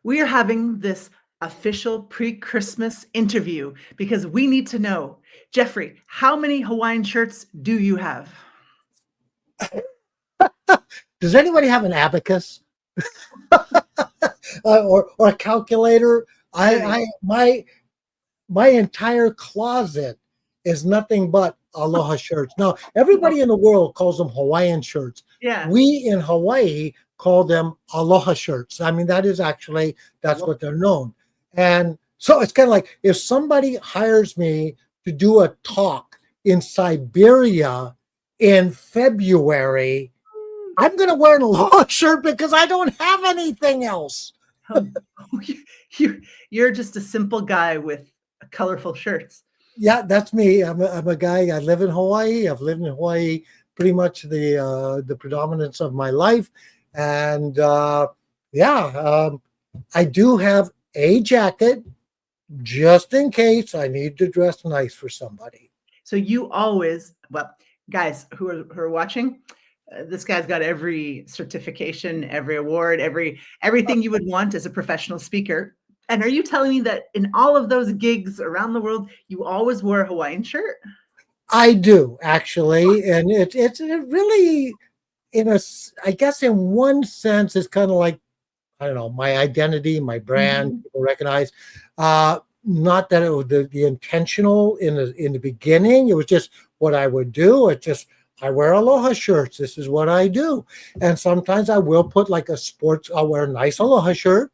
We are having this official pre-Christmas interview because we need to know, Jeffrey, how many Hawaiian shirts do you have? Does anybody have an abacus or a calculator? There you I my entire closet is nothing but aloha shirts. Now, go. everybody in the world calls them Hawaiian shirts. Yeah. We in Hawaii call them aloha shirts. I mean, that's Aloha. what they're known. And so it's kind of like if somebody hires me to do a talk in Siberia in February, I'm going to wear an aloha shirt because I don't have anything else. Oh, you, you're just a simple guy with colorful shirts. Yeah, that's me. I'm a guy. I live in Hawaii. I've lived in Hawaii pretty much the predominance of my life, and yeah, I do have a jacket just in case I need to dress nice for somebody. So you always, well, guys who are watching, this guy's got every certification, every award, everything you would want as a professional speaker. And are you telling me that in all of those gigs around the world, you always wore a Hawaiian shirt? I do actually, and it's really I guess in one sense, it's kind of like I don't know, my identity, my brand, Mhm. people recognize. Not that it was the intentional in the beginning. It was just what I would do. It just I wear aloha shirts. This is what I do. And sometimes I will put like I'll wear a nice aloha shirt.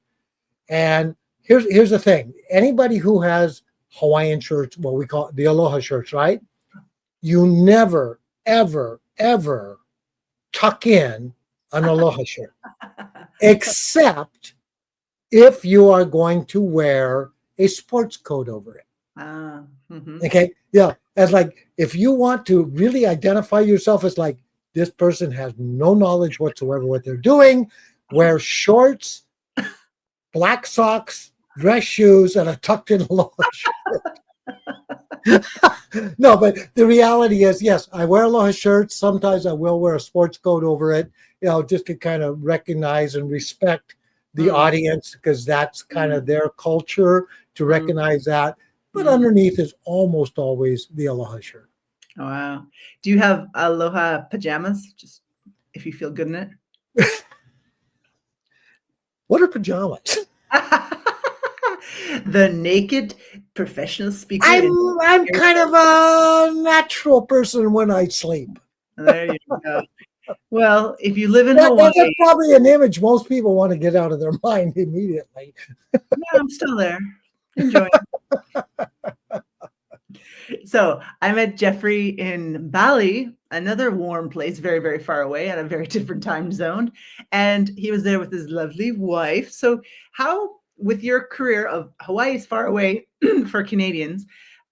And here's the thing. Anybody who has Hawaiian shirts, what we call the aloha shirts, right? You never, ever, ever tuck in an aloha shirt except if you are going to wear a sports coat over it. Ah, mhm. Okay. Yeah. As like, if you want to really identify yourself as like, this person has no knowledge whatsoever what they're doing, wear shorts, black socks, dress shoes, and a tucked in aloha shirt. No, but the reality is, yes, I wear aloha shirts. Sometimes I will wear a sports coat over it, just to kind of recognize and respect the Mm, audience because that's kind mm, of their culture to mm, recognize that. But mm. underneath is almost always the aloha shirt. Wow. Do you have aloha pajamas? Just if you feel good in it? What are pajamas? The naked professional speaker in I'm kind of a natural person when I sleep. there you go. Well, if you live in That's Hawaii, probably an image most people want to get out of their mind immediately. yeah, I'm still there, enjoying. So I met Jeffrey in Bali, another warm place, very, very far away at a very different time zone. And he was there with his lovely wife. So, how, with your career of Hawaii's far away for Canadians,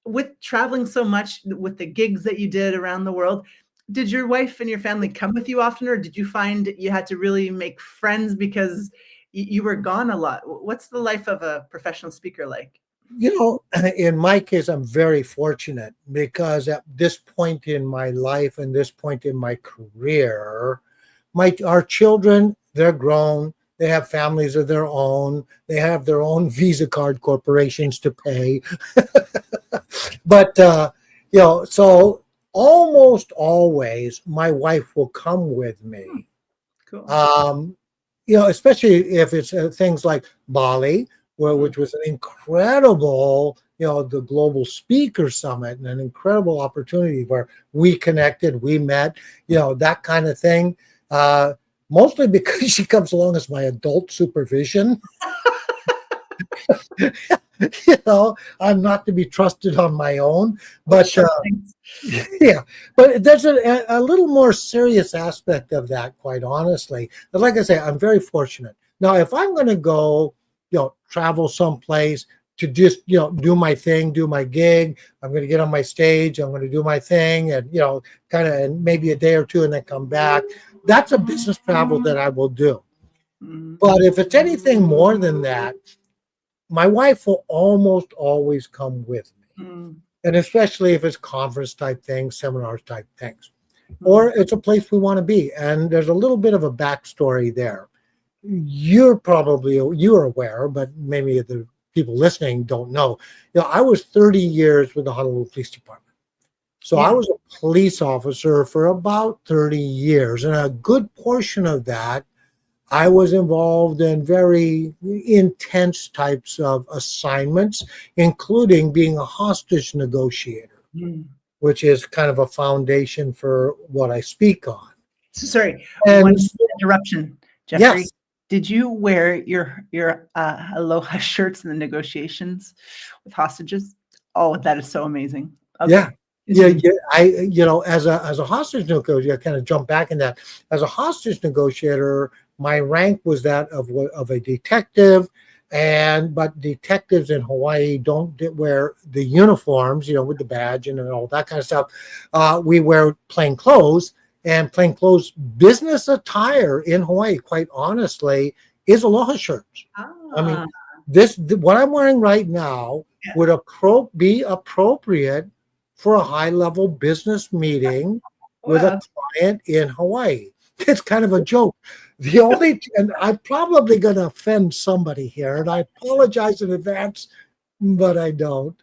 with traveling so much, with the gigs that you did around the world, did your wife and your family come with you often, or did you find you had to really make friends because you were gone a lot? What's the life of a professional speaker like? In my case, I'm very fortunate because at this point in my life and this point in my career, my our children, they're grown, they have families of their own, they have their own Visa card corporations to pay. But so almost always my wife will come with Hmm, me. cool. Um, especially if it's things like Bali, Mm, which was an incredible, the Global Speaker Summit and an incredible opportunity where we connected, we met, that kind of thing. Uh, Mostly because she comes along as my adult supervision. I'm not to be trusted on my own, oh, but sure things. yeah, but there's a little more serious aspect of that, quite honestly. But like I say, I'm very fortunate. Now, if I'm going to go, travel someplace to just, do my thing, do my gig, I'm going to get on my stage, I'm going to do my thing, and, kind of maybe a day or two and then come back. That's a business travel that I will do. Mhm. But if it's anything more than that, my wife will almost always come with me. Mm, And especially if it's conference type things, seminars type things, mm, or it's a place we want to be. And there's a little bit of a backstory there. you're aware, but maybe the people listening don't know. I was 30 years with the Honolulu Police Department. So I Yeah. was a police officer for about 30 years, and a good portion of that I was involved in very intense types of assignments, including being a hostage negotiator, Mm. which is kind of a foundation for what I speak on. So sorry, And one interruption, Jeffrey. yes, Did you wear your aloha shirts in the negotiations with hostages? Oh, that is so amazing. yeah, Okay, yeah, continue. yeah. As a hostage negotiator, I kind of jump back in that. As a hostage negotiator, my rank was that of a detective, but detectives in Hawaii don't wear the uniforms, with the badge and all that kind of stuff. We wear plain clothes, and plain clothes business attire in Hawaii, quite honestly, is aloha shirts. I mean, Ah, what I'm wearing right now yeah. would be appropriate for a high level business meeting with a Well, client in Hawaii. It's kind of a joke. And I'm probably going to offend somebody here, and I apologize in advance, but I don't.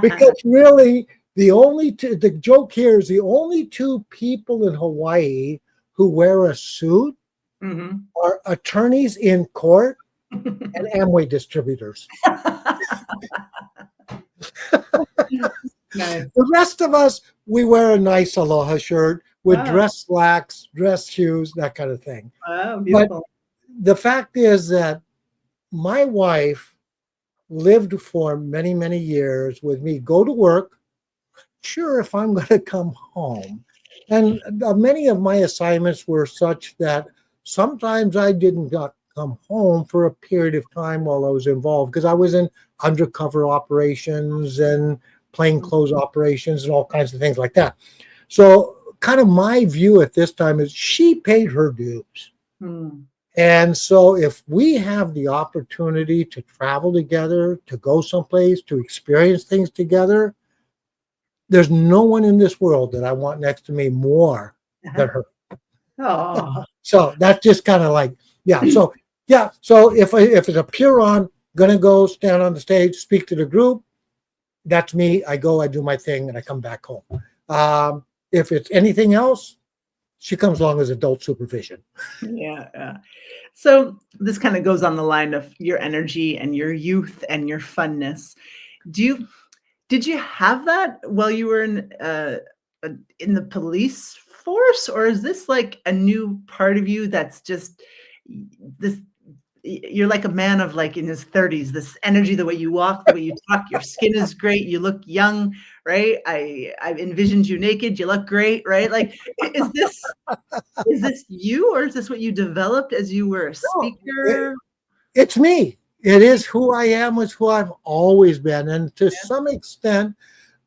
Because really, the joke here is the only two people in Hawaii who wear a suit mhm. are attorneys in court and Amway distributors. Nice. The rest of us, we wear a nice aloha shirt with Wow. dress slacks, dress shoes, that kind of thing. Wow, But beautiful. the fact is that my wife lived for many, many years with me, go to work, sure, if I'm going to come home. And many of my assignments were such that sometimes I didn't come home for a period of time while I was involved because I was in undercover operations and plainclothes operations and all kinds of things like that. So, kind of my view at this time is she paid her dues. Mm. And so, if we have the opportunity to travel together, to go someplace, to experience things together, there's no one in this world that I want next to me more Uh-huh. than her. Oh. So that's just kind of like, yeah. So yeah. So if it's a pure on, gonna go stand on the stage, speak to the group, that's me. I go, I do my thing, and I come back home. If it's anything else, she comes along as adult supervision. Yeah, yeah. So this kind of goes on the line of your energy and your youth and your funness. Do you Did you have that while you were in the police force, or is this like a new part of you that's just this? You're like a man of like in his 30s. This energy, the way you walk, the way you talk, your skin is great. You look young, right? I envisioned you naked. You look great, right? Like, is this you, or is this what you developed as you were a No, it, speaker? it's me. It is who I am. It's who I've always been, and to some extent,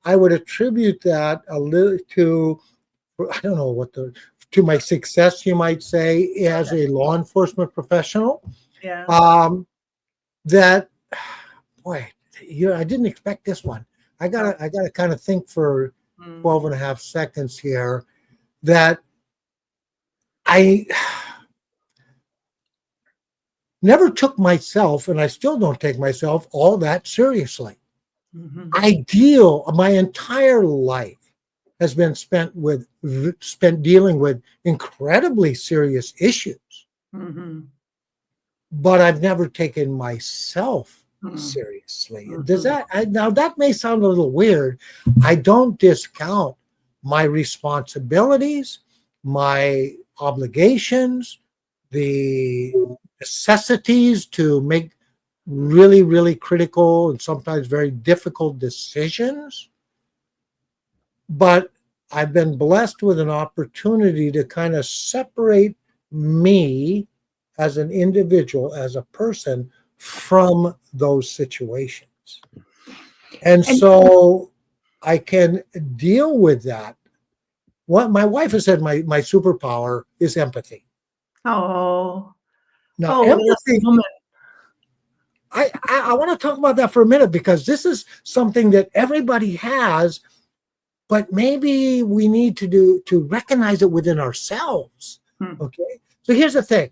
I would attribute that a little to I don't know to my success, you might say, as a law enforcement professional. Yeah. Um, that boy, I didn't expect this one. Oh, I gotta kind of think for mm, 12 and a half seconds here that I never took myself, and I still don't take myself all that seriously. mhm, My entire life has been spent dealing with incredibly serious issues, mhm, but I've never taken myself mm, seriously. mhm. Now that may sound a little weird. I don't discount my responsibilities, my obligations, the necessities to make really, really critical and sometimes very difficult decisions. But I've been blessed with an opportunity to kind of separate me as an individual, as a person, from those situations. And And so I can deal with that. What my wife has said, my superpower is empathy. oh, Now, oh, what a lovely empathy, moment. I want to talk about that for a minute because this is something that everybody has, but maybe we need to recognize it within ourselves. Hmm, Okay. So here's the thing.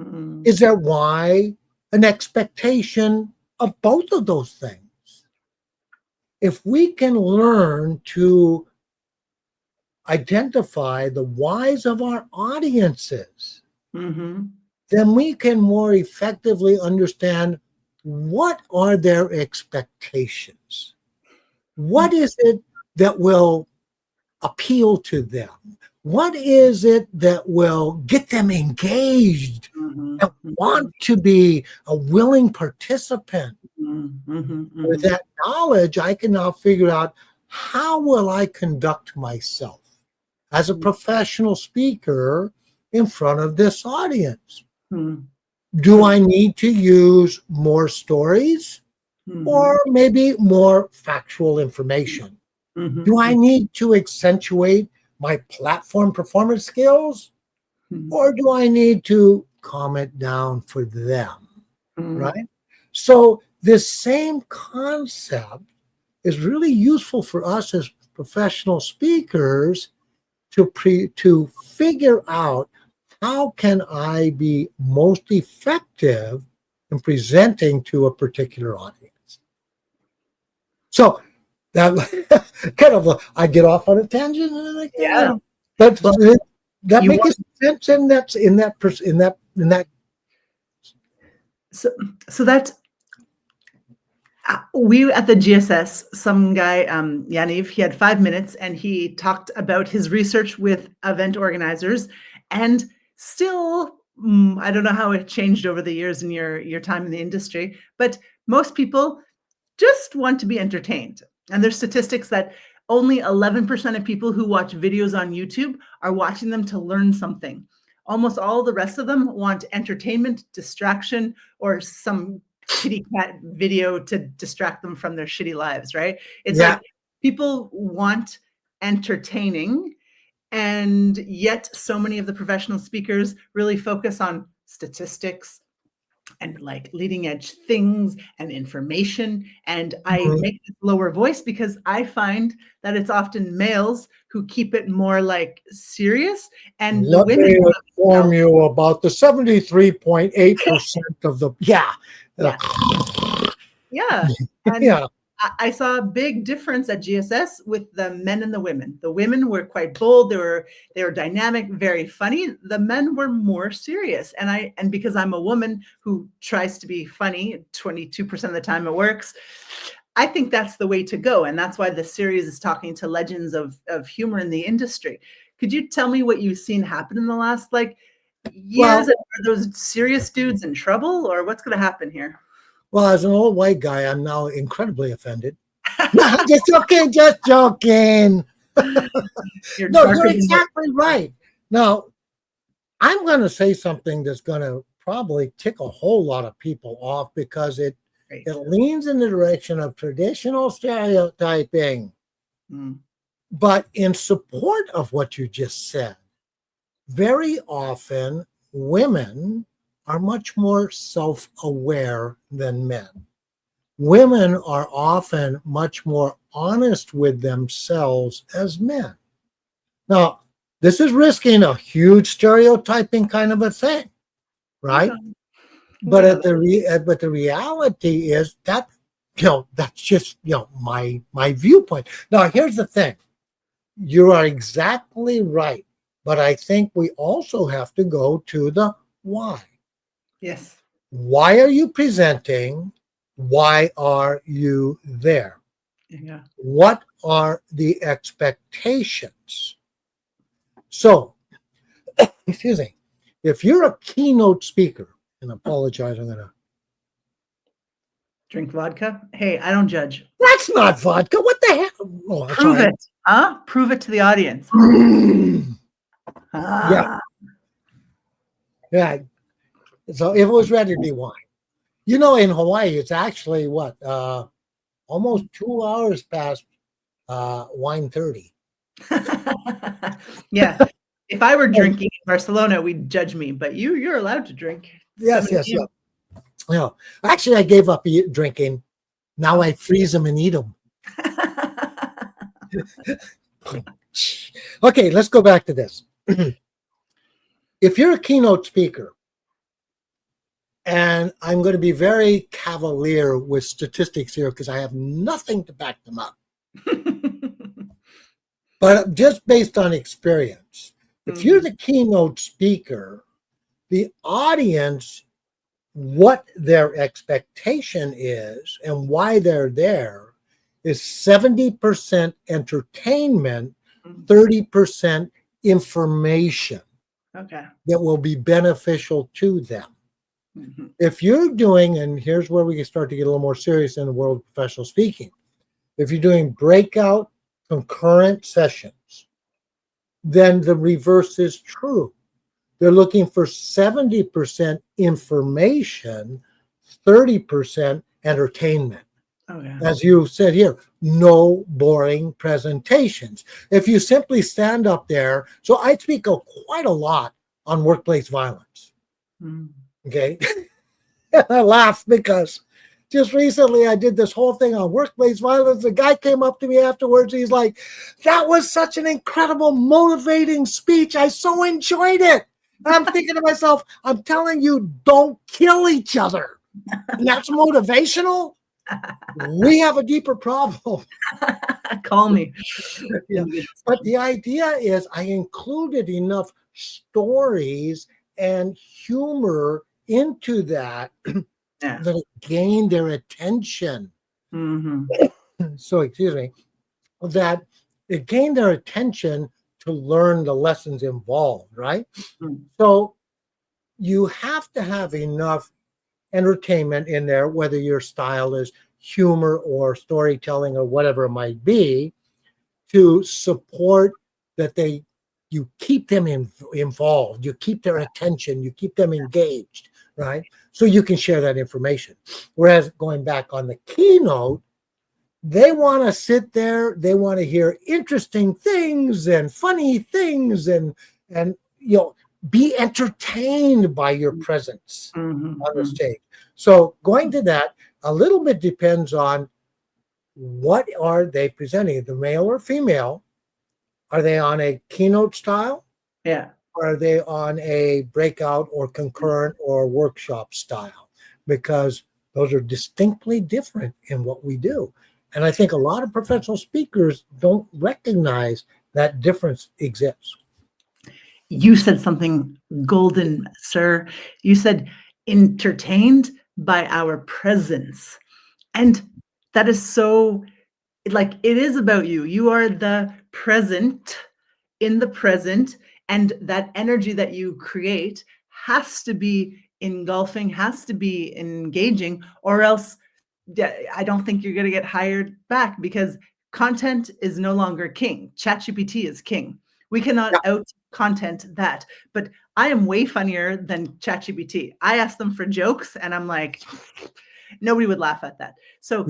Mm. Is there why an expectation of both of those things? If we can learn to identify the whys of our audiences, Mm-hmm. then we can more effectively understand what are their expectations. What is it that will appeal to them? What is it that will get them engaged Mm-hmm. and Mm-hmm. want to be a willing participant? Mm-hmm. With Mm-hmm. that knowledge, I can now figure out how will I conduct myself as a professional speaker in front of this audience. Mm-hmm. Do I need to use more stories Mm-hmm. or maybe more factual information? Do I Mm-hmm. need to accentuate my platform performance skills or do I need to calm it down for them? Mm-hmm. Right? So, this same concept is really useful for us as professional speakers to figure out how can I be most effective in presenting to a particular audience. So that kind of I get off on a tangent and like Yeah. that Well, that you makes want sense in that so so that's we at the GSS, some guy, Yaniv, he had 5 minutes and he talked about his research with event organizers. And still, I don't know how it changed over the years in your time in the industry, but most people just want to be entertained. And there's statistics that only 11% of people who watch videos on YouTube are watching them to learn something. Almost all the rest of them want entertainment, distraction, or some kitty cat video to distract them from their shitty lives, right? It's yeah like people want entertaining, and yet so many of the professional speakers really focus on statistics and like leading edge things and information. And I mhm. make this lower voice because I find that it's often males who keep it more like serious, and the Let women me who have inform self, you about the 73.8% of the uh, yeah, yeah. And yeah I saw a big difference at GSS with the men and the women. The women were quite bold. They were dynamic, very funny. The men were more serious. And because I'm a woman who tries to be funny, 22% of the time it works. I think that's the way to go. And that's why the series is talking to legends of humor in the industry. Could you tell me what you've seen happen in the last like years? well Are those serious dudes in trouble, or what's going to happen here? well as an old white guy I'm now incredibly offended. No, just joking. You're No, you're darker than what? exactly right. Now I'm going to say something that's going to probably tick a whole lot of people off because it Great. leans in the direction of traditional stereotyping. Mm. But in support of what you just said, very often women are much more self aware than men. Women are often much more honest with themselves as men. Now, this is risking a huge stereotyping kind of a thing, right? Yeah. But Yeah. but the reality is that that's just my viewpoint. Now, here's the thing: you are exactly right, but I think we also have to go to the why. Yes. Why are you presenting? Why are you there? Yeah. What are the expectations? So, excuse me, if you're a keynote speaker, and I apologize, I'm gonna. Drink vodka. Hey, I don't judge. That's not vodka. What the heck? Oh, Prove sorry. it. Huh? Prove it to the audience. Yeah, Ah. yeah. So if it was ready to be wine, in Hawaii, it's actually what almost 2 hours past wine 30. Yeah. If I were drinking in Barcelona, we'd judge me, but you're allowed to drink. Yes, 7 yes, yeah. p.m. Yeah. Actually, I gave up drinking. Now I freeze them and eat them. Okay, let's go back to this. If you're a keynote speaker And I'm going to be very cavalier with statistics here because I have nothing to back them up. But just based on experience, if you're the keynote speaker, the audience, what their expectation is and why they're there is 70% entertainment, 30% information Okay. that will be beneficial to them. Mm-hmm. If you're doing, and here's where we can start to get a little more serious in the world of professional speaking, if you're doing breakout concurrent sessions, then the reverse is true. They're looking for 70% information, 30% entertainment. Okay. As you said here, no boring presentations. If you simply stand up there, so I speak quite a lot on workplace violence. Okay. And I laugh because just recently I did this whole thing on workplace violence. The guy came up to me afterwards. He's like, that was such an incredible, motivating speech. I so enjoyed it. And I'm thinking to myself, I'm telling you, don't kill each other. And that's motivational. We have a deeper problem. Call me. Yeah. But the idea is I included enough stories and humor into that that it gained their attention. So, excuse me, that it gained their attention to learn the lessons involved, right? So you have to have enough entertainment in there, whether your style is humor or storytelling or whatever it might be, to support that you keep them involved, you keep their attention, you keep them engaged, right? So you can share that information. Whereas going back on the keynote, they want to sit there, they want to hear interesting things and funny things and be entertained by your presence on the stage. So going to that, a little bit depends on what are they presenting, the male or female. Are they on a keynote style? Yeah. Or are they on a breakout or concurrent or workshop style? Because those are distinctly different in what we do. And I think a lot of professional speakers don't recognize that difference exists. You said something golden, sir. You said entertained by our presence. And that is so, like, it is about you. You are the present in the present, and that energy that you create has to be engulfing, has to be engaging, or else I don't think you're going to get hired back, because content is no longer king. ChatGPT is king. We cannot out content that. But I am way funnier than ChatGPT. I ask them for jokes and I'm like, nobody would laugh at that. So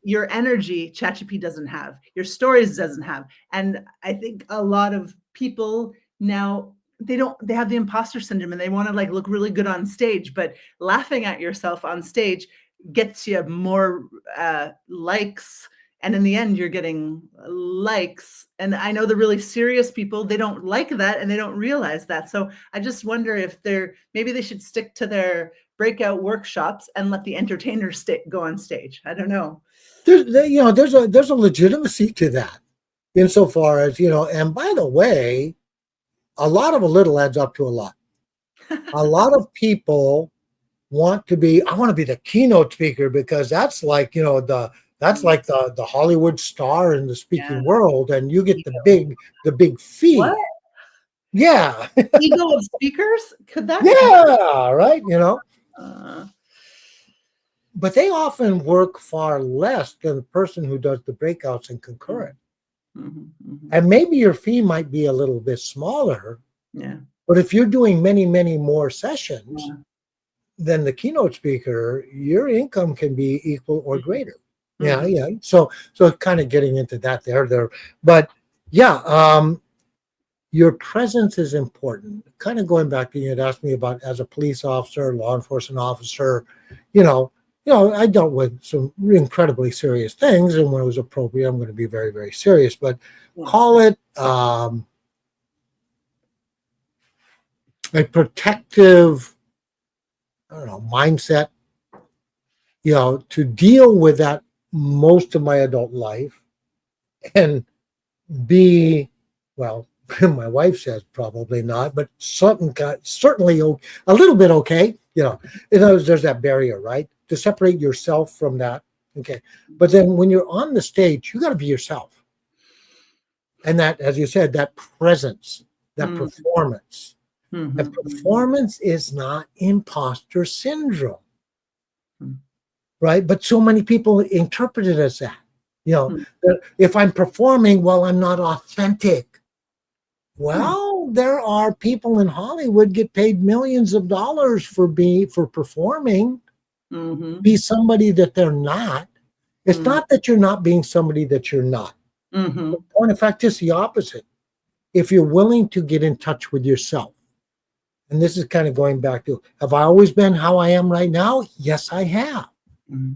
your energy, ChatGPT doesn't have. Your stories doesn't have. And I think a lot of people now, they have the imposter syndrome and they want to like look really good on stage, but laughing at yourself on stage gets you more likes, and in the end you're getting likes. And I know the really serious people, they don't like that and they don't realize that. So I just wonder if maybe they should stick to their breakout workshops and let the entertainers go on stage. I don't know. There's a legitimacy to that, insofar as, and by the way, a lot of a little adds up to a lot. A lot of people I want to be the keynote speaker because that's like, that's like the Hollywood star in the speaking world, and you get the big fee. What? Yeah. Ego of speakers? Could that right, but they often work far less than the person who does the breakouts and concurrent. And maybe your fee might be a little bit smaller. Yeah. But if you're doing many, many more sessions than the keynote speaker, your income can be equal or greater. Yeah. So kind of getting into that there. But your presence is important. Kind of going back to, you had asked me about as a police officer, law enforcement officer, I dealt with some incredibly serious things, and when it was appropriate, I'm going to be very, very serious. But call it a protective I don't know, mindset, to deal with that most of my adult life and be, well, my wife says probably not, but certainly a little bit okay. There's that barrier, right? To separate yourself from that. Okay. But then when you're on the stage, you got to be yourself. And that, as you said, that presence, that Mm-hmm. performance. Mm-hmm. And performance is not imposter syndrome, right? But so many people interpret it as that. If I'm performing, well, I'm not authentic. Well, there are people in Hollywood get paid millions of dollars for performing, Mm-hmm. be somebody that they're not. It's Mm-hmm. not that you're not being somebody that you're not. Mm-hmm. In fact, it's the opposite. If you're willing to get in touch with yourself, and this is kind of going back to, have I always been how I am right now? Yes, I have. Mm-hmm.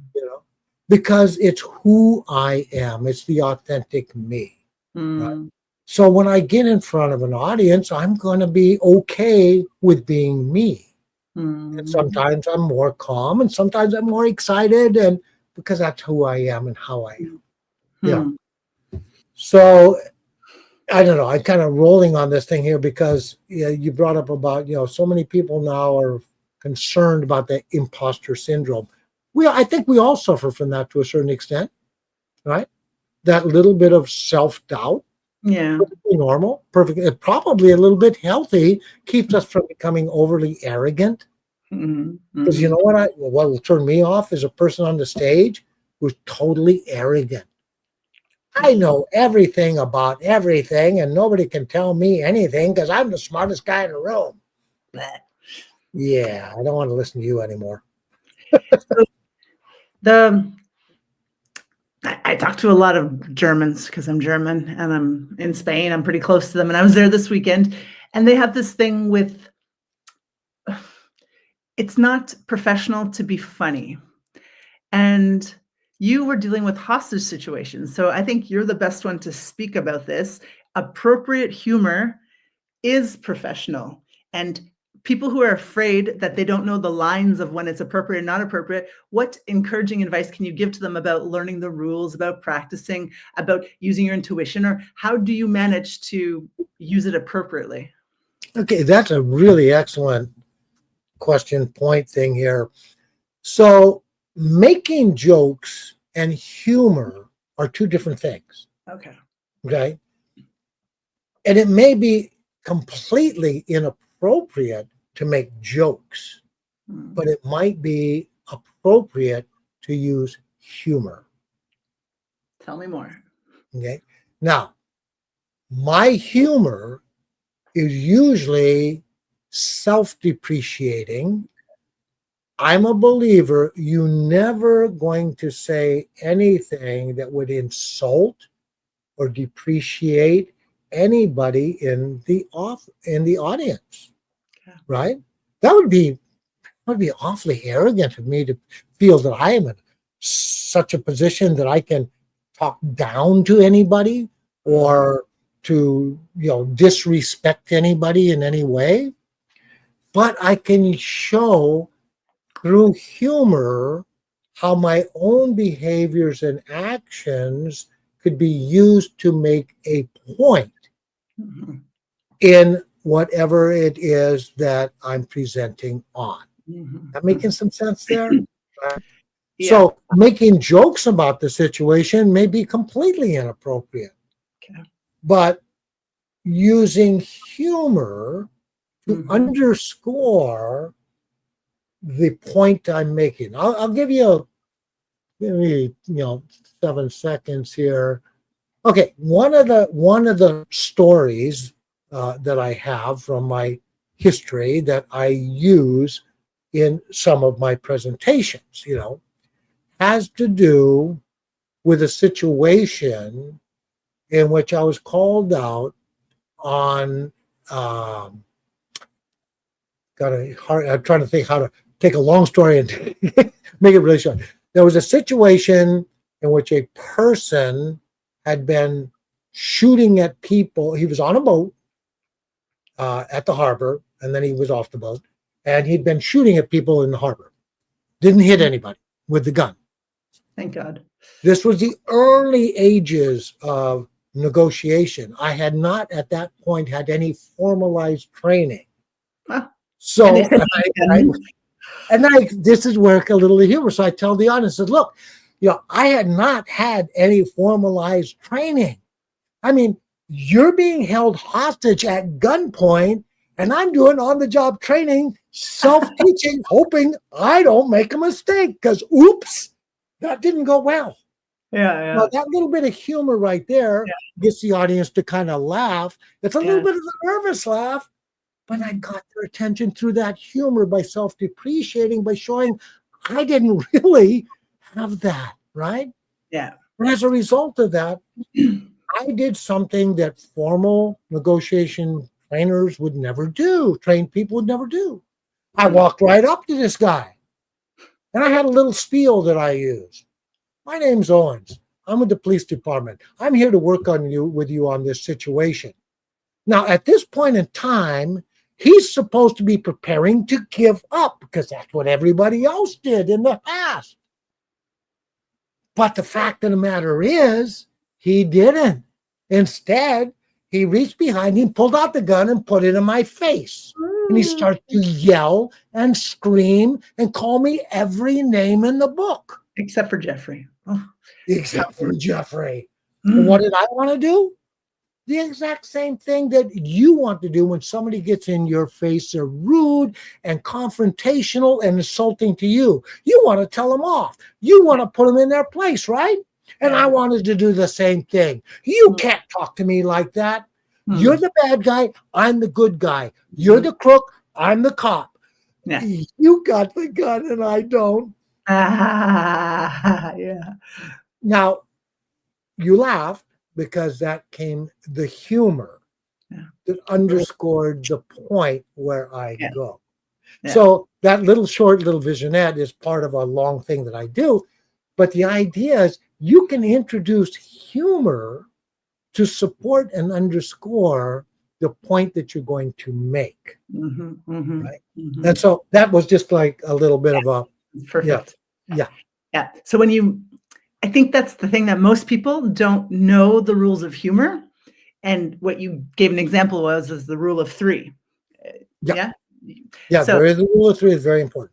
Because it's who I am. It's the authentic me. Right? Mm-hmm. So when I get in front of an audience, I'm going to be okay with being me. And sometimes I'm more calm, and sometimes I'm more excited, and because that's who I am and how I am. So I don't know. I'm kind of rolling on this thing here because you brought up about so many people now are concerned about the imposter syndrome. I think we all suffer from that to a certain extent, right? That little bit of self-doubt. Yeah. Perfectly normal, perfect, probably a little bit healthy, keeps us from becoming overly arrogant. Mm-hmm. Because you know what will turn me off is a person on the stage who's totally arrogant. I know everything about everything, and nobody can tell me anything because I'm the smartest guy in the room. Yeah, I don't want to listen to you anymore. I talk to a lot of Germans because I'm German and I'm in Spain. I'm pretty close to them. And I was there this weekend, and they have this thing with, it's not professional to be funny. And you were dealing with hostage situations. So I think you're the best one to speak about this. Appropriate humor is professional. And people who are afraid that they don't know the lines of when it's appropriate and not appropriate, what encouraging advice can you give to them about learning the rules, about practicing, about using your intuition, or how do you manage to use it appropriately? Okay, that's a really excellent question point thing here. So making jokes and humor are two different things. Okay. Okay. And it may be completely inappropriate to make jokes, but it might be appropriate to use humor. Tell me more. Okay. Now, my humor is usually self-depreciating. I'm a believer you're never going to say anything that would insult or depreciate anybody in the audience, right? That would be awfully arrogant of me to feel that I am in such a position that I can talk down to anybody or to disrespect anybody in any way. But I can show through humor how my own behaviors and actions could be used to make a point in whatever it is that I'm presenting on. That making some sense there? Yeah. So making jokes about the situation may be completely inappropriate. Okay. But using humor to underscore the point I'm making. I'll give you maybe 7 seconds here. Okay, one of the stories that I have from my history that I use in some of my presentations, has to do with a situation in which I was called out on. I'm trying to think how to take a long story and make it really short. There was a situation in which a person had been shooting at people. He was on a boat at the harbor, and then he was off the boat, and he'd been shooting at people in the harbor. Didn't hit anybody with the gun. Thank God. This was the early ages of negotiation. I had not at that point had any formalized training. Ah, and they So said this is where a little humor. So I tell the audience, look, I had not had any formalized training. I mean, you're being held hostage at gunpoint, and I'm doing on-the-job training, self-teaching, hoping I don't make a mistake because, oops, that didn't go well. yeah. Well, that little bit of humor right there gets the audience to kind of laugh. It's a little bit of a nervous laugh, but I got their attention through that humor by self-depreciating, by showing I didn't really have that, right? Yeah. And as a result of that, I did something that formal negotiation trainers would never do, trained people would never do. I walked right up to this guy, and I had a little spiel that I used. My name's Owens. I'm with the police department. I'm here to work with you on this situation. Now, at this point in time, he's supposed to be preparing to give up because that's what everybody else did in the past. But the fact of the matter is, he didn't. Instead, he reached behind him, pulled out the gun, and put it in my face. And he started to yell and scream and call me every name in the book. Except for Jeffrey. Oh. Except for Jeffrey. And what did I want to do? The exact same thing that you want to do when somebody gets in your face. They're rude and confrontational and insulting to you. You want to tell them off. You want to put them in their place, right? And I wanted to do the same thing. You can't talk to me like that. You're the bad guy. I'm the good guy. You're the crook. I'm the cop. Yeah. You got the gun and I don't. Yeah. Now, you laughed because that came the humor that underscored the point where I go. So that little visionette is part of a long thing that I do. But the idea is you can introduce humor to support and underscore the point that you're going to make. Right? And so that was just like a little bit of a perfect. Yeah. So I think that's the thing that most people don't know the rules of humor. And what you gave an example is the rule of 3. Yeah. So, there is the rule of 3 is very important.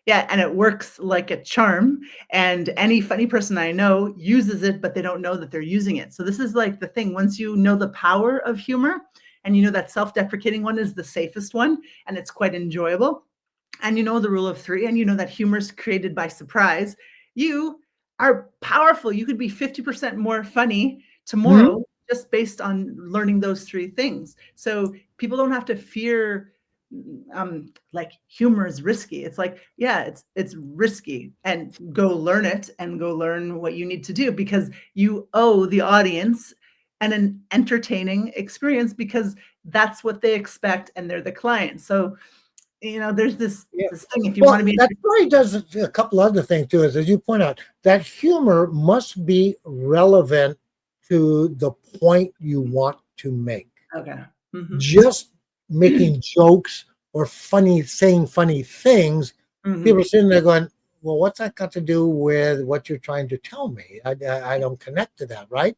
Yeah, and it works like a charm. And any funny person I know uses it, but they don't know that they're using it. So this is like the thing. Once you know the power of humor, and you know that self-deprecating one is the safest one, and it's quite enjoyable, and you know the rule of 3, and you know that humor is created by surprise, you are powerful. You could be 50% more funny tomorrow just based on learning those 3 things. So people don't have to fear like humor is risky. It's like, yeah, it's risky, and go learn it and go learn what you need to do, because you owe the audience an entertaining experience, because that's what they expect and they're the client. So there's this thing, if you want to be. That story does a couple other things too, as you point out, that humor must be relevant to the point you want to make. Okay. Just making jokes or saying funny things, people are sitting there going, well, what's that got to do with what you're trying to tell me? I don't connect to that, right?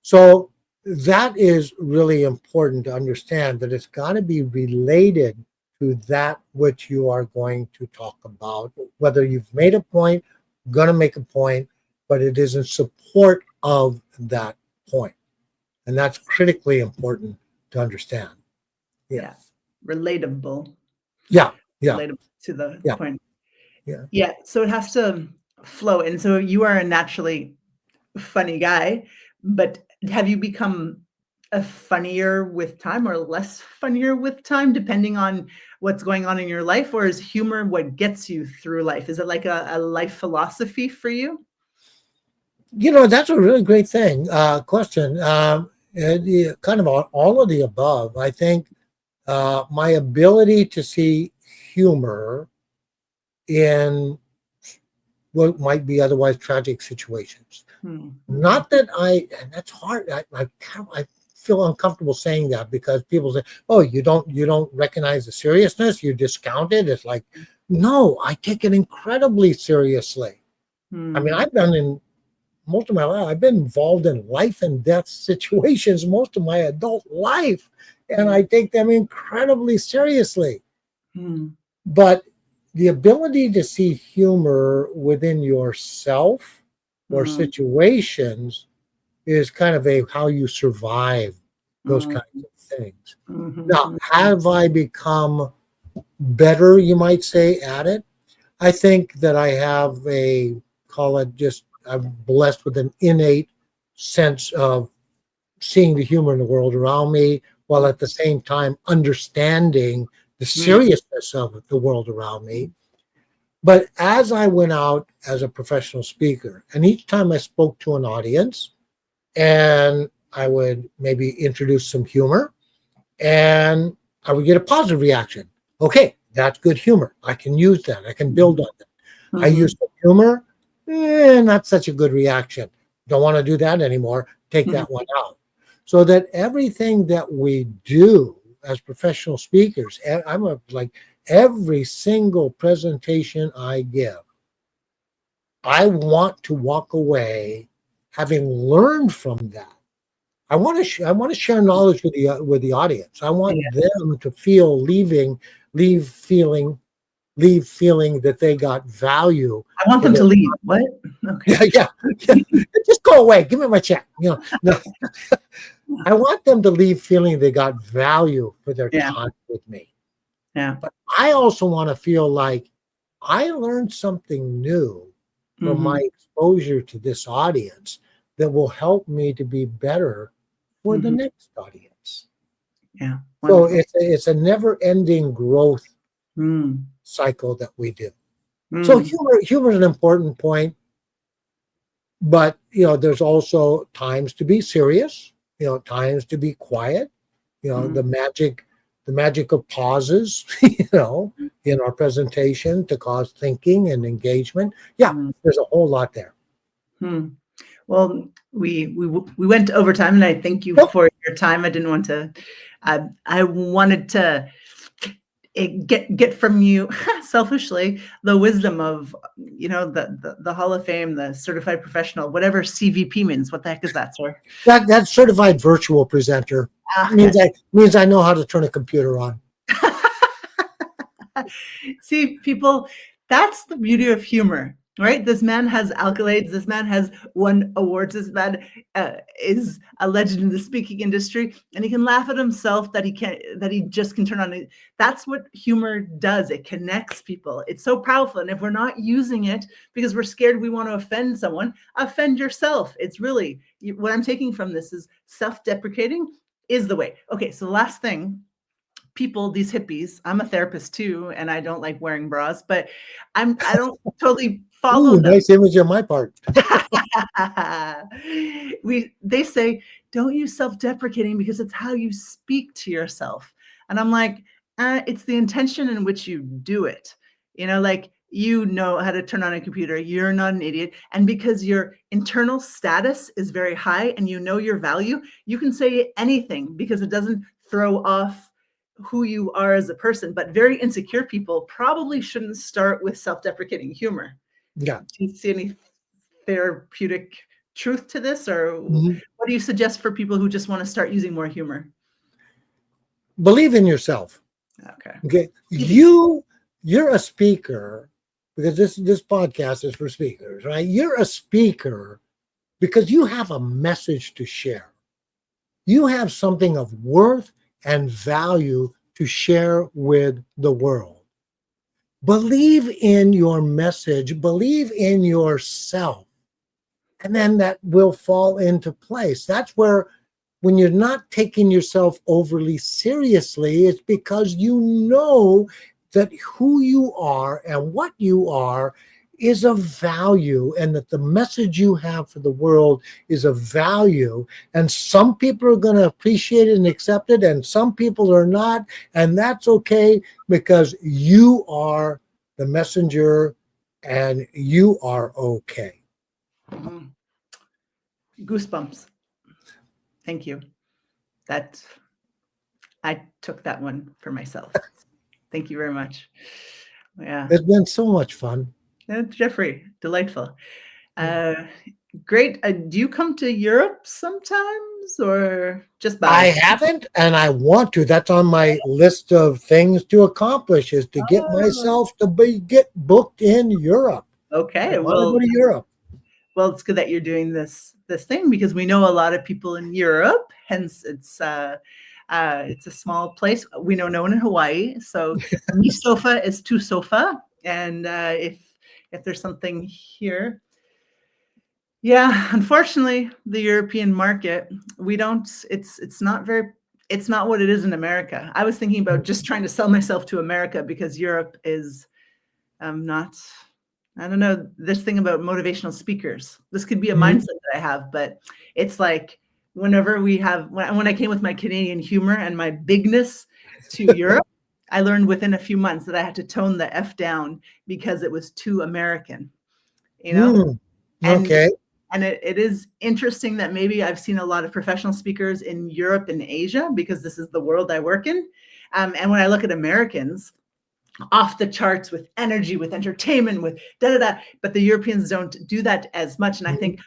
So that is really important to understand, that it's got to be related to that which you are going to talk about, whether you've made a point, going to make a point, but it is in support of that point. And that's critically important to understand. Yeah. Relatable. Yeah. Relatable to the point. Yeah. So it has to flow. And so you are a naturally funny guy, but have you become a funnier with time or less funnier with time, depending on what's going on in your life? Or is humor what gets you through life? Is it like a life philosophy for you? That's a really great question. Kind of all of the above. I think my ability to see humor in what might be otherwise tragic situations. Not that and that's hard. I feel uncomfortable saying that because people say, "Oh, you don't recognize the seriousness. You discount it." It's like, no, I take it incredibly seriously. I mean, Hmm. I've been in most of my life. I've been involved in life and death situations most of my adult life, and Hmm. I take them incredibly seriously. Hmm. But the ability to see humor within yourself or Hmm. situations is kind of a how you survive those Hmm. kinds of things. Now, Hmm. have I become better, you might say, at it? I think that I have a, call it just, I'm blessed with an innate sense of seeing the humor in the world around me while at the same time understanding the Hmm. seriousness of the world around me. But as I went out as a professional speaker, and each time I spoke to an audience, and I would maybe introduce some humor, and I would get a positive reaction. Okay, that's good humor. I can use that. I can build on that. I Hmm. use some humor, not such a good reaction. Don't want to do that anymore. Take Hmm. that one out. So that everything that we do as professional speakers, like every single presentation I give, I want to walk away having learned from that. I want to share knowledge with the audience. I want Yeah. them to feel leave feeling leave feeling that they got value I want for them their to leave. What? yeah, Okay. yeah, yeah. Just go away. Give me my check. No, I want them to leave feeling they got value for their Yeah. time with me. Yeah. But I also want to feel like I learned something new from my Hmm. exposure to this audience that will help me to be better for the Hmm. next audience. Yeah. So Wonderful. it's a never ending growth Mm. cycle that we do. So Mm. humor is an important point, but there's also times to be serious, times to be quiet, Mm. the magic of pauses, in our presentation to cause thinking and engagement. Yeah, Mm. there's a whole lot there. Hmm. Well, we went over time, and I thank you Nope. for your time. I didn't want to. I wanted to get from you selfishly the wisdom of the Hall of Fame, the certified professional, whatever CVP means. What the heck is that, sir? That certified virtual presenter Ah, means gotcha. I know how to turn a computer on. See, people, that's the beauty of humor, right? This man has accolades. This man has won awards. This man is a legend in the speaking industry, and he can laugh at himself that he just can turn on it. That's what humor does. It connects people. It's so powerful. And if we're not using it because we're scared we want to offend someone, offend yourself. It's really what I'm taking from this is self-deprecating is the way. Okay, so the last thing, people, these hippies, I'm a therapist too, and I don't like wearing bras, but I don't totally follow Ooh, them. nice image on my part. They say don't use self-deprecating because it's how you speak to yourself, and I'm like, it's the intention in which you do it. Like, you know how to turn on a computer, you're not an idiot, and because your internal status is very high and you know your value, you can say anything because it doesn't throw off who you are as a person. But very insecure people probably shouldn't start with self-deprecating humor. Yeah. Do you see any therapeutic truth to this, or Mhm. what do you suggest for people who just want to start using more humor? Believe in yourself. Okay. Okay, Easy. you're a speaker because this podcast is for speakers, right? You're a speaker because you have a message to share. You have something of worth and value to share with the world. Believe in your message, believe in yourself, and then that will fall into place. That's where, when you're not taking yourself overly seriously, it's because you know that who you are and what you are is of value, and that the message you have for the world is of value. And some people are going to appreciate it and accept it, and some people are not. And that's okay, because you are the messenger and you are okay. Mhm. Goosebumps. Thank you. That I took that one for myself. Thank you very much. Yeah. It's been so much fun. Jeffrey, delightful. Uh, Great. Do you come to Europe sometimes or just I Bali? haven't, and I want to. That's on my list of things to accomplish is to get Oh, myself to get booked in Europe. I okay. want to go to Europe. Well, it's good that you're doing this thing because we know a lot of people in Europe. Hence, it's a small place. We know no one in Hawaii, so mi sofa is tu sofa, and if there's something here, yeah, unfortunately, the European market, we don't. It's not very. It's not what it is in America. I was thinking about just trying to sell myself to America because Europe is not. I don't know this thing about motivational speakers. This could be a Mhm. mindset that I have, but it's like whenever we have when I came with my Canadian humor and my bigness to Europe, I learned within a few months that I had to tone the F down because it was too American, you know? Mm, And okay. it is interesting that maybe I've seen a lot of professional speakers in Europe and Asia because this is the world I work in. And when I look at Americans, off the charts with energy, with entertainment, with da da da. But the Europeans don't do that as much. And I Mhm. think,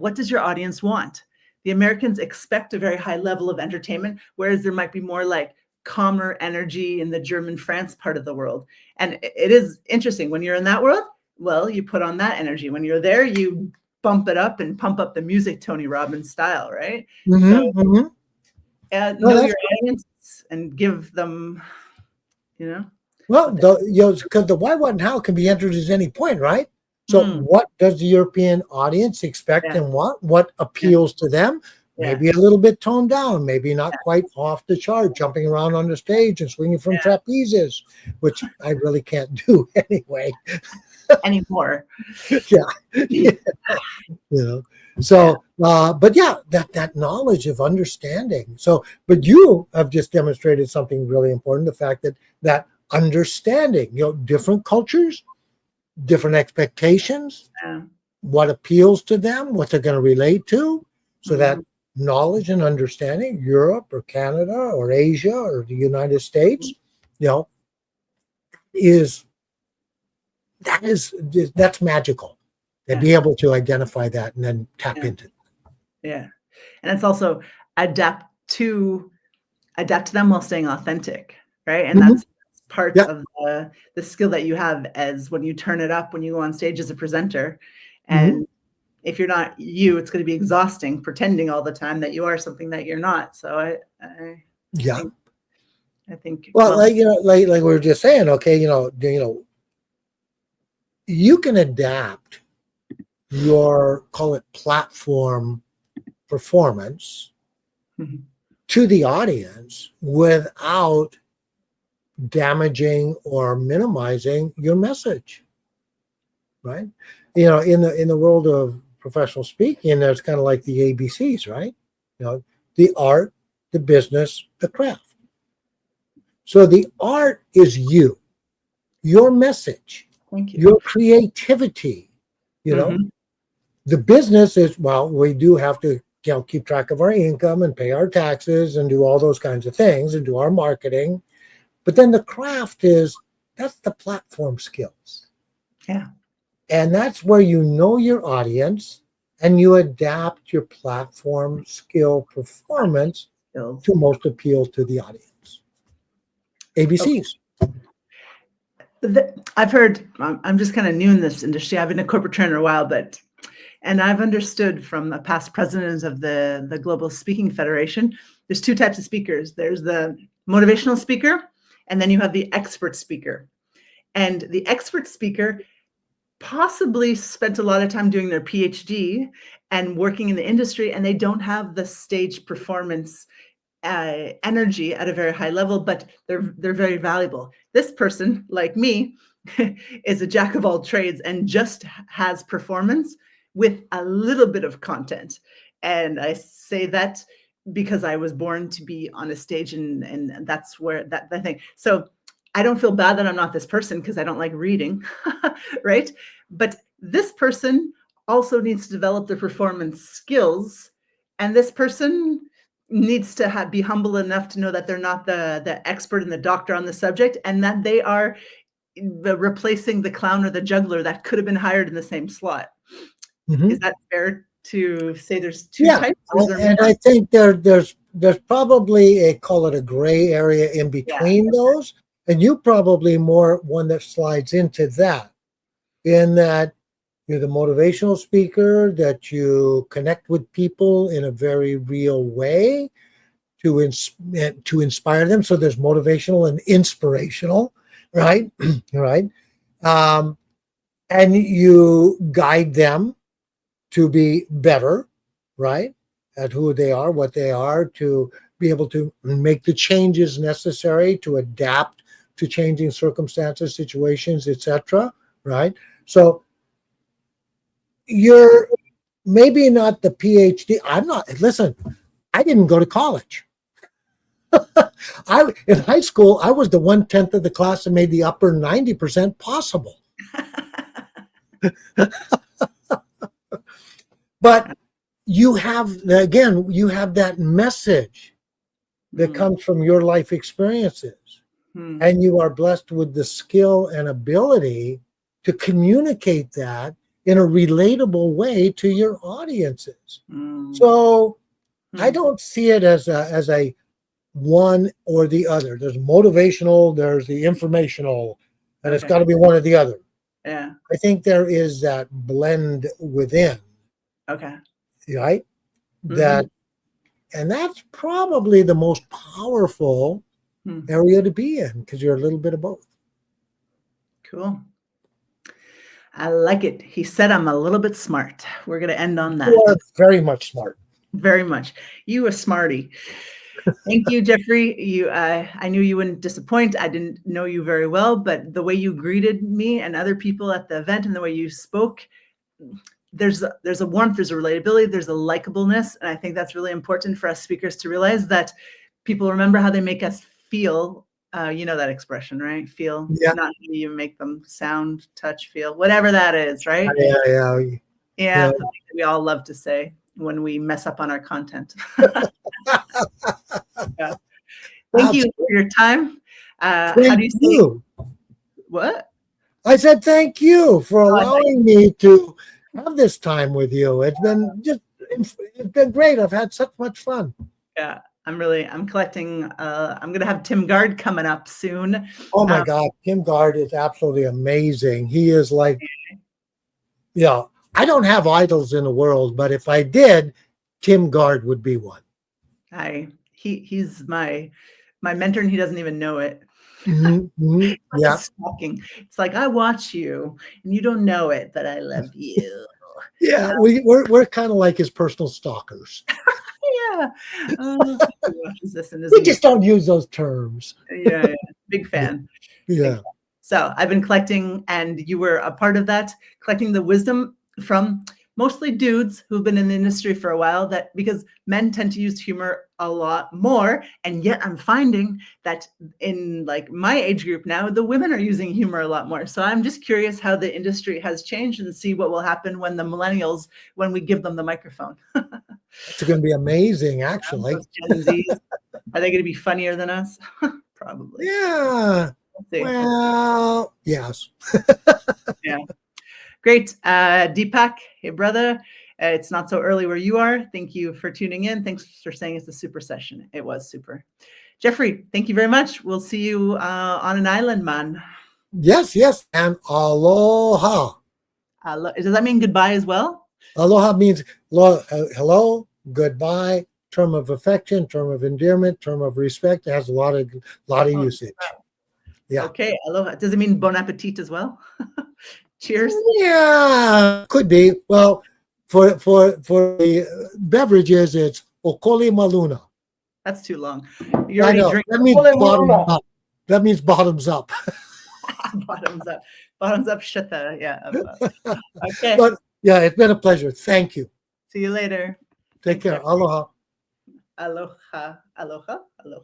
what does your audience want? The Americans expect a very high level of entertainment, whereas there might be more like calmer energy in the German France part of the world. And it is interesting when you're in that world. Well, you put on that energy. When you're there, you bump it up and pump up the music, Tony Robbins style, right? So Mhm, mhm. No, know that's your audience and give them, you know, well, what they. because the why, what, and how can be entered at any point, right? So, Mm, what does the European audience expect yeah, and want? What yeah, appeals to them? yeah. Maybe a little bit toned down, maybe not quite off the chart, jumping around on the stage and swinging from Yeah, trapezes, which I really can't do anyway. anymore. Yeah, Yeah, yeah, you know. So, but yeah, that knowledge of understanding. So, but you have just demonstrated something really important: the fact that understanding, different cultures, different expectations, yeah. what appeals to them, what they're going to relate to, so that Mhm. knowledge and understanding, Europe or Canada or Asia or the United States, you know, is is that's magical. And Yeah, be able to identify that and then tap yeah, into it. yeah. And it's also adapt to adapt to them while staying authentic, right? And Mhm. that's part Yeah. of the skill that you have as when you turn it up when you go on stage as a presenter. Mhm. And if you're not you, it's going to be exhausting pretending all the time that you are something that you're not. So I Yeah. think I think Well, well, like we were just saying, okay, you can adapt your call it platform performance mhm, to the audience without damaging or minimizing your message, right? In the world of professional speaking, there's kind of like the ABCs, right? You know, the art, the business, the craft. So the art is you, your message, thank you. your creativity. You know, Mhm, the business is, well, we do have to keep track of our income and pay our taxes and do all those kinds of things and do our marketing. But then the craft is that's the platform skills. yeah, And that's where you know your audience and you adapt your platform skill performance skills. to most appeal to the audience. ABCs. I've heard, I'm just kind of new in this industry. I've been a corporate trainer a while, but, and I've understood from the past president of the Global Speaking Federation, there's two types of speakers. There's the motivational speaker, and then you have the expert speaker. And the expert speaker possibly spent a lot of time doing their PhD and working in the industry, and they don't have the stage performance energy at a very high level, but they're very valuable. This person, like me, is a jack of all trades and just has performance with a little bit of content. And I say that because I was born to be on a stage, and that's where that the thing. So I don't feel bad that I'm not this person because I don't like reading, right? But this person also needs to develop their performance skills, and this person needs to be humble enough to know that they're not the expert and the doctor on the subject, and that they are replacing the clown or the juggler that could have been hired in the same slot. Is Mhm. that fair to say there's two Yeah, types, or is there and more? I think there's probably a, call it a gray area in Yeah. between those, and you probably more one that slides into that, in that you're the motivational speaker, that you connect with people in a very real way to inspire them. So there's motivational and inspirational, right? Right. Um, and you guide them to be better, right? At who they are, what they are, to be able to make the changes necessary to adapt to changing circumstances, situations, etc. Right? So you're maybe not the PhD. I'm not. Listen, I didn't go to college. I in high school, I was the 1/10 of the class that made the upper 90% possible. But you have again, you have that message that Mm, comes from your life experiences, mm, and you are blessed with the skill and ability to communicate that in a relatable way to your audiences. mm, So I mm. don't see it as a one or the other. There's motivational, there's the informational, and it's Okay. got to be one or the other. Yeah. I think there is that blend within, Okay. right? Mhm. That, and that's probably the most powerful Mm. area to be in, because you're a little bit of both. Cool. I like it. He said I'm a little bit smart. We're gonna end on You that. are very much smart. Very much. You a smarty. Thank you, Jeffrey. I knew you wouldn't disappoint. I didn't know you very well, but the way you greeted me and other people at the event and the way you spoke, there's a warmth, there's a relatability, there's a likableness, and I think that's really important for us speakers to realize that people remember how they make us feel. You know that expression, right? Feel, Yeah, not how you make them sound, touch, feel, whatever that is, right? yeah. Yeah, Yeah. the thing that we all love to say when we mess up on our content. Yeah. Thank you for Absolutely. your time. How do Thank you say you. what? I said thank you for Oh, I thought allowing me to have this time with you. It's been great. I've had such much fun. yeah, I'm collecting, I'm gonna have Tim Gard coming up soon. Oh my Um, God, Kim Gard is absolutely amazing. He is like, yeah, I don't have idols in the world, but if I did, Tim Gard would be one. he's my mentor, and he doesn't even know it. Like a Yeah, stalking. It's like, "I watch you, and you don't know it, but I love you." yeah. We're kind of like his personal stalkers. Yeah. He watches this and We isn't even just don't use those terms. yeah, yeah. Big Yeah, fan. Big yeah. fan. So I've been collecting, and you were a part of that, collecting the wisdom from mostly dudes who've been in the industry for a while, that because men tend to use humor a lot more, and yet I'm finding that in like my age group now, the women are using humor a lot more. So I'm just curious how the industry has changed, and see what will happen when the millennials, when we give them the microphone. It's going to be amazing, actually. Those Gen Zs, are they going to be funnier than us? Probably. Yeah. Let's see. Well, yes. Yeah. Great. Deepak, hey, brother. It's not so early where you are. Thank you for tuning in. Thanks for saying it's a super session. It was super. Jeffrey, thank you very much. We'll see you on an island, man. Yes, yes. And aloha. Does that mean goodbye as well? Aloha means hello, goodbye, term of affection, term of endearment, term of respect. It has a lot of Oh, usage. Yeah. okay. Aloha. Does it mean bon appetit as well? Cheers. Yeah, could be. Well, for the beverages, it's okoli maluna. That's too long. You I already know. drink. That means bottoms up. That means bottoms up. Bottoms up. Bottoms up. Shata. Yeah. Okay. But yeah, it's been a pleasure. Thank you. See you later. Take Thanks, care. Jeffrey. Aloha. Aloha. Aloha. Aloha.